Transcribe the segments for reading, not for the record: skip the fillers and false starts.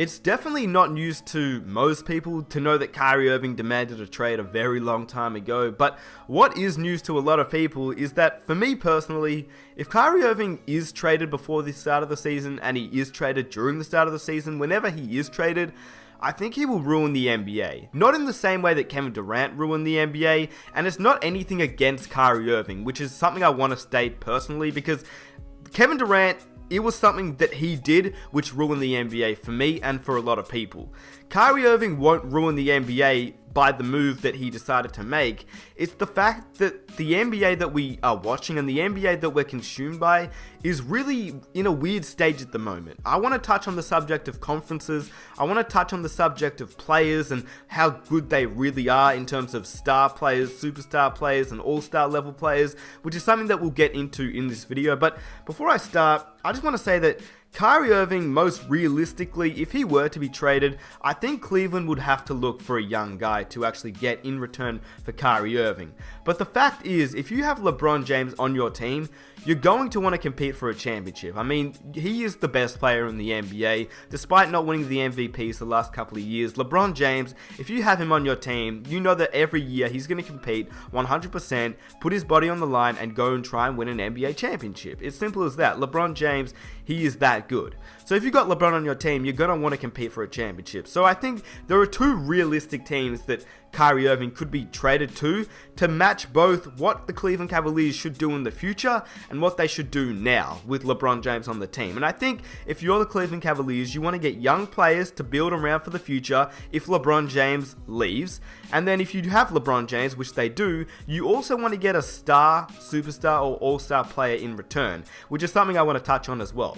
It's definitely not news to most people to know that Kyrie Irving demanded a trade a very long time ago, but what is news to a lot of people is that, for me personally, if Kyrie Irving is traded before the start of the season and he is traded during the start of the season, whenever he is traded, I think he will ruin the NBA. Not in the same way that Kevin Durant ruined the NBA, and it's not anything against Kyrie Irving, which is something I want to state personally, because Kevin Durant, it was something that he did which ruined the NBA for me and for a lot of people. Kyrie Irving won't ruin the NBA by the move that he decided to make. It's the fact that the NBA that we are watching and the NBA that we're consumed by is really in a weird stage at the moment. I want to touch on the subject of conferences. I want to touch on the subject of players and how good they really are in terms of star players, superstar players, and all-star level players, which is something that we'll get into in this video. But before I start, I just want to say that Kyrie Irving, most realistically, if he were to be traded, I think Cleveland would have to look for a young guy to actually get in return for Kyrie Irving. But the fact is, if you have LeBron James on your team, you're going to want to compete for a championship. I mean, he is the best player in the NBA. Despite not winning the MVPs the last couple of years, LeBron James, if you have him on your team, you know that every year he's going to compete 100%, put his body on the line, and go and try and win an NBA championship. It's simple as that. LeBron James, he is that good. So if you've got LeBron on your team, you're going to want to compete for a championship. So I think there are two realistic teams that Kyrie Irving could be traded to match both what the Cleveland Cavaliers should do in the future and what they should do now with LeBron James on the team. And I think if you're the Cleveland Cavaliers, you want to get young players to build around for the future if LeBron James leaves. And then if you have LeBron James, which they do, you also want to get a star, superstar, or all-star player in return, which is something I want to touch on as well.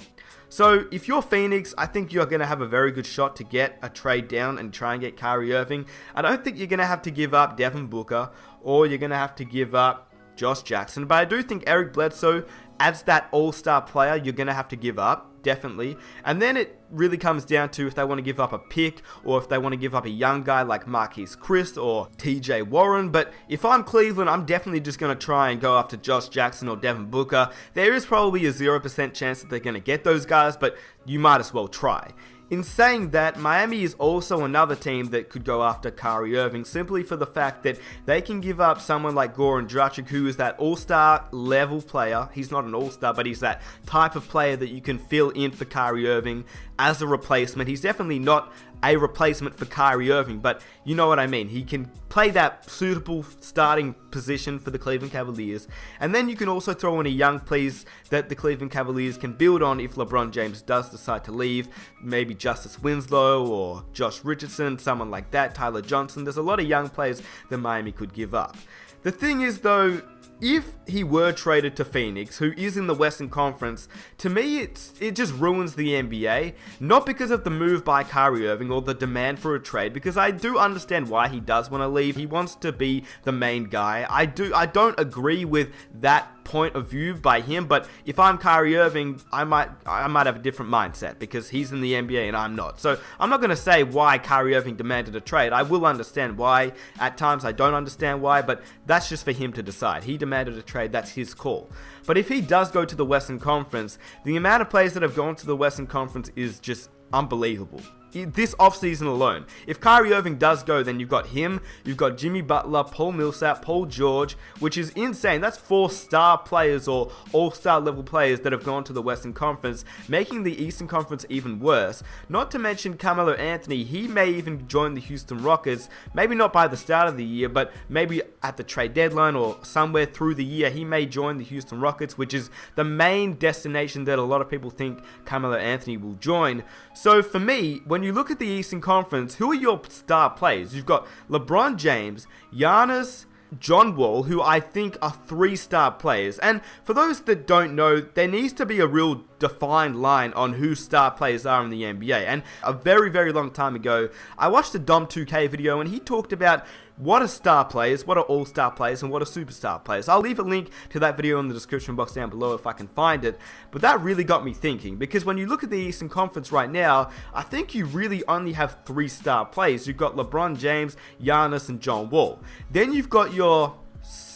So if you're Phoenix, I think you're going to have a very good shot to get a trade down and try and get Kyrie Irving. I don't think you're going to have to give up Devin Booker or you're going to have to give up Josh Jackson. But I do think Eric Bledsoe, as that all-star player, you're going to have to give up. Definitely. And then it really comes down to if they want to give up a pick or if they want to give up a young guy like Marquise Chriss or TJ Warren. But if I'm Cleveland, I'm definitely just going to try and go after Josh Jackson or Devin Booker. There is probably a 0% chance that they're going to get those guys, but you might as well try. In saying that, Miami is also another team that could go after Kyrie Irving simply for the fact that they can give up someone like Goran Dragic, who is that all-star level player. He's not an all-star, but he's that type of player that you can fill in for Kyrie Irving as a replacement. He's definitely not a replacement for Kyrie Irving, but you know what I mean. He can play that suitable starting position for the Cleveland Cavaliers. And then you can also throw in a young piece that the Cleveland Cavaliers can build on if LeBron James does decide to leave. Maybe Justice Winslow or Josh Richardson, someone like that, Tyler Johnson. There's a lot of young players that Miami could give up. The thing is though, if he were traded to Phoenix, who is in the Western Conference, to me it just ruins the NBA. Not because of the move by Kyrie Irving or the demand for a trade, because I do understand why he does want to leave. He wants to be the main guy. I don't agree with that point of view by him, but if I'm Kyrie Irving, I might have a different mindset because he's in the NBA and I'm not. So I'm not going to say why Kyrie Irving demanded a trade. I will understand why. At times I don't understand why, but that's just for him to decide. He demanded a trade, that's his call. But if he does go to the Western Conference, the amount of players that have gone to the Western Conference is just unbelievable. This offseason alone. If Kyrie Irving does go, then you've got him, you've got Jimmy Butler, Paul Millsap, Paul George, which is insane. That's 4 star players or all-star level players that have gone to the Western Conference, making the Eastern Conference even worse. Not to mention Carmelo Anthony, he may even join the Houston Rockets, maybe not by the start of the year, but maybe at the trade deadline or somewhere through the year, he may join the Houston Rockets, which is the main destination that a lot of people think Carmelo Anthony will join. So for me, when you look at the Eastern Conference, who are your star players? You've got LeBron James, Giannis, John Wall, who I think are 3-star players. And for those that don't know, there needs to be a real defined line on who star players are in the NBA. And a very, very long time ago, I watched a Dom 2K video and he talked about what are star players, what are all-star players, and what are superstar players. I'll leave a link to that video in the description box down below if I can find it. But that really got me thinking, because when you look at the Eastern Conference right now, I think you really only have 3-star players. You've got LeBron James, Giannis, and John Wall. Then you've got your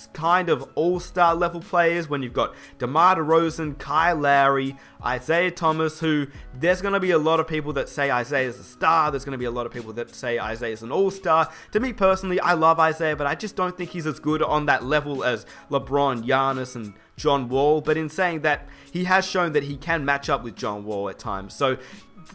those kind of all-star level players, when you've got DeMar DeRozan, Kyle Lowry, Isaiah Thomas, who there's going to be a lot of people that say Isaiah is a star, there's going to be a lot of people that say Isaiah is an all-star. To me personally, I love Isaiah, but I just don't think he's as good on that level as LeBron, Giannis, and John Wall. But in saying that, he has shown that he can match up with John Wall at times. So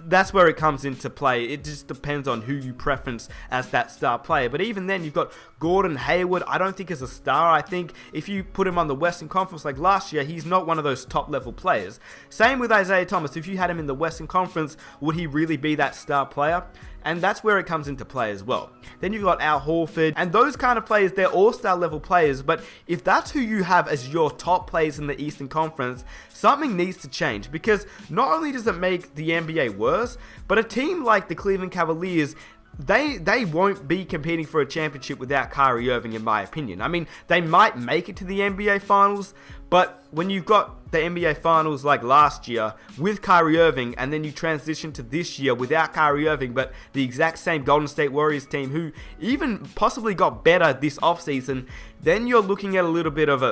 that's where it comes into play. It just depends on who you preference as that star player. But even then, you've got Gordon Hayward. I don't think is a star. I think if you put him on the Western Conference like last year, he's not one of those top level players. Same with Isaiah Thomas. If you had him in the Western Conference, would he really be that star player? And that's where it comes into play as well. Then you've got Al Horford, and those kind of players, they're all-star level players, but if that's who you have as your top players in the Eastern Conference, something needs to change, because not only does it make the NBA worse, but a team like the Cleveland Cavaliers, they won't be competing for a championship without Kyrie Irving, in my opinion. I mean, they might make it to the NBA Finals, but when you've got the NBA Finals like last year with Kyrie Irving, and then you transition to this year without Kyrie Irving, but the exact same Golden State Warriors team who even possibly got better this offseason, then you're looking at a little bit of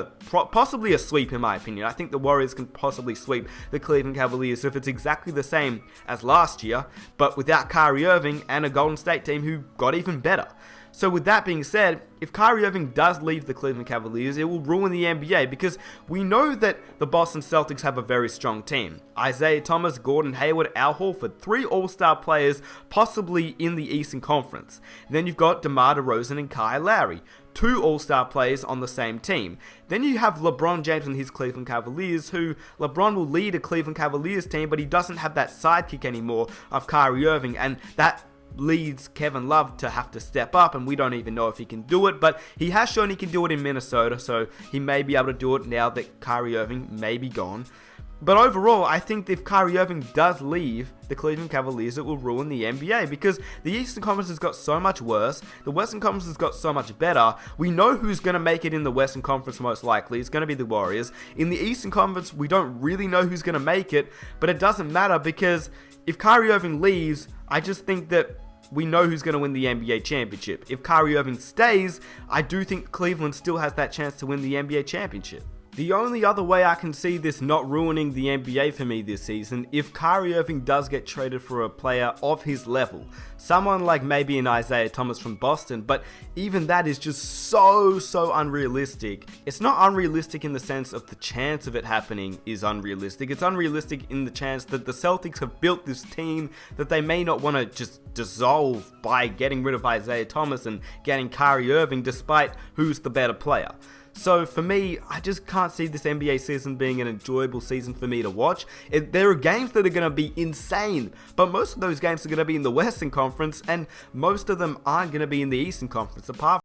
possibly a sweep, in my opinion. I think the Warriors can possibly sweep the Cleveland Cavaliers if it's exactly the same as last year, but without Kyrie Irving and a Golden State team who got even better. So with that being said, if Kyrie Irving does leave the Cleveland Cavaliers, it will ruin the NBA, because we know that the Boston Celtics have a very strong team. Isaiah Thomas, Gordon Hayward, Al Horford, 3 all-star players possibly in the Eastern Conference. Then you've got DeMar DeRozan and Kyle Lowry, 2 all-star players on the same team. Then you have LeBron James and his Cleveland Cavaliers, who LeBron will lead a Cleveland Cavaliers team, but he doesn't have that sidekick anymore of Kyrie Irving, and that leads Kevin Love to have to step up, and we don't even know if he can do it, but he has shown he can do it in Minnesota, so he may be able to do it now that Kyrie Irving may be gone. But overall, I think if Kyrie Irving does leave the Cleveland Cavaliers, it will ruin the NBA, because the Eastern Conference has got so much worse, the Western Conference has got so much better. We know who's going to make it in the Western Conference most likely. It's going to be the Warriors. In the Eastern Conference, we don't really know who's going to make it, but it doesn't matter, because if Kyrie Irving leaves, I just think that we know who's going to win the NBA championship. If Kyrie Irving stays, I do think Cleveland still has that chance to win the NBA championship. The only other way I can see this not ruining the NBA for me this season, if Kyrie Irving does get traded for a player of his level. Someone like maybe an Isaiah Thomas from Boston, but even that is just so unrealistic. It's not unrealistic in the sense of the chance of it happening is unrealistic. It's unrealistic in the chance that the Celtics have built this team that they may not want to just dissolve by getting rid of Isaiah Thomas and getting Kyrie Irving, despite who's the better player. So for me, I just can't see this NBA season being an enjoyable season for me to watch. There are games that are going to be insane, but most of those games are going to be in the Western Conference, and most of them aren't going to be in the Eastern Conference, apart